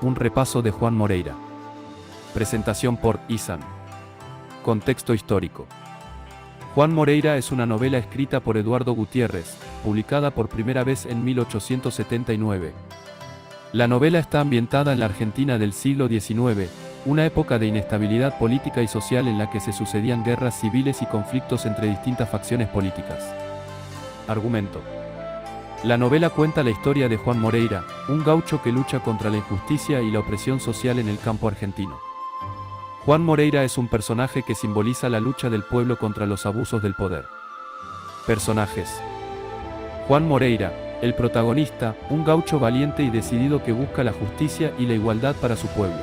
un repaso de Juan Moreira. Presentación por Izan. Contexto histórico. Juan Moreira es una novela escrita por Eduardo Gutiérrez, publicada por primera vez en 1879. La novela está ambientada en la Argentina del siglo XIX, una época de inestabilidad política y social en la que se sucedían guerras civiles y conflictos entre distintas facciones políticas. Argumento. La novela cuenta la historia de Juan Moreira, un gaucho que lucha contra la injusticia y la opresión social en el campo argentino. Juan Moreira es un personaje que simboliza la lucha del pueblo contra los abusos del poder. Personajes. Juan Moreira, el protagonista, un gaucho valiente y decidido que busca la justicia y la igualdad para su pueblo.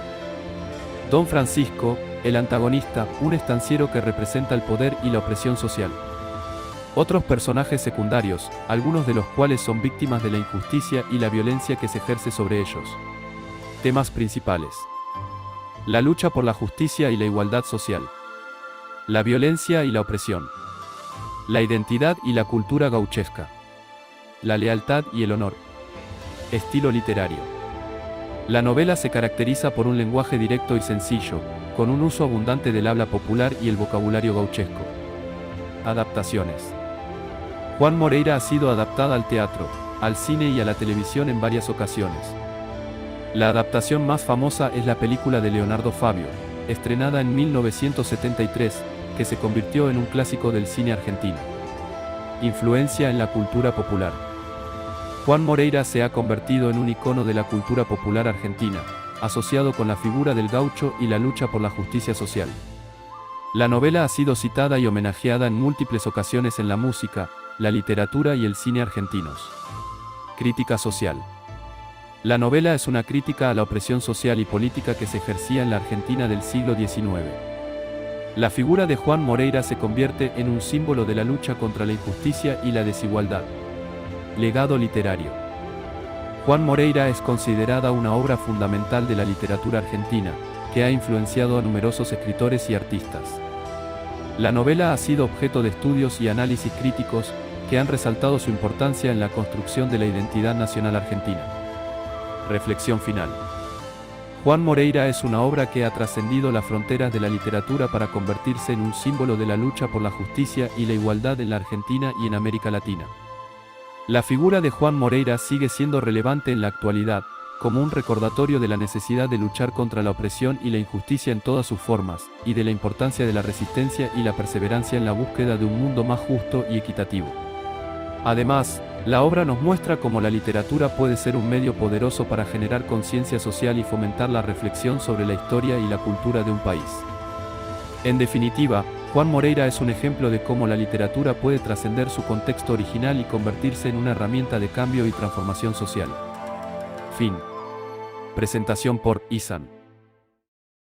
Don Francisco, el antagonista, un estanciero que representa el poder y la opresión social. Otros personajes secundarios, algunos de los cuales son víctimas de la injusticia y la violencia que se ejerce sobre ellos. Temas principales. La lucha por la justicia y la igualdad social. La violencia y la opresión. La identidad y la cultura gauchesca. La lealtad y el honor. Estilo literario. La novela se caracteriza por un lenguaje directo y sencillo, con un uso abundante del habla popular y el vocabulario gauchesco. Adaptaciones. Juan Moreira ha sido adaptada al teatro, al cine y a la televisión en varias ocasiones. La adaptación más famosa es la película de Leonardo Fabio, estrenada en 1973, que se convirtió en un clásico del cine argentino. Influencia en la cultura popular. Juan Moreira se ha convertido en un icono de la cultura popular argentina, asociado con la figura del gaucho y la lucha por la justicia social. La novela ha sido citada y homenajeada en múltiples ocasiones en la música, la literatura y el cine argentinos. Crítica social. La novela es una crítica a la opresión social y política que se ejercía en la Argentina del siglo XIX. La figura de Juan Moreira se convierte en un símbolo de la lucha contra la injusticia y la desigualdad. Legado literario. Juan Moreira es considerada una obra fundamental de la literatura argentina, que ha influenciado a numerosos escritores y artistas. La novela ha sido objeto de estudios y análisis críticos, que han resaltado su importancia en la construcción de la identidad nacional argentina. Reflexión final. Juan Moreira es una obra que ha trascendido las fronteras de la literatura para convertirse en un símbolo de la lucha por la justicia y la igualdad en la Argentina y en América Latina. La figura de Juan Moreira sigue siendo relevante en la actualidad, como un recordatorio de la necesidad de luchar contra la opresión y la injusticia en todas sus formas, y de la importancia de la resistencia y la perseverancia en la búsqueda de un mundo más justo y equitativo. Además, la obra nos muestra cómo la literatura puede ser un medio poderoso para generar conciencia social y fomentar la reflexión sobre la historia y la cultura de un país. En definitiva, Juan Moreira es un ejemplo de cómo la literatura puede trascender su contexto original y convertirse en una herramienta de cambio y transformación social. Fin. Presentación por Izan.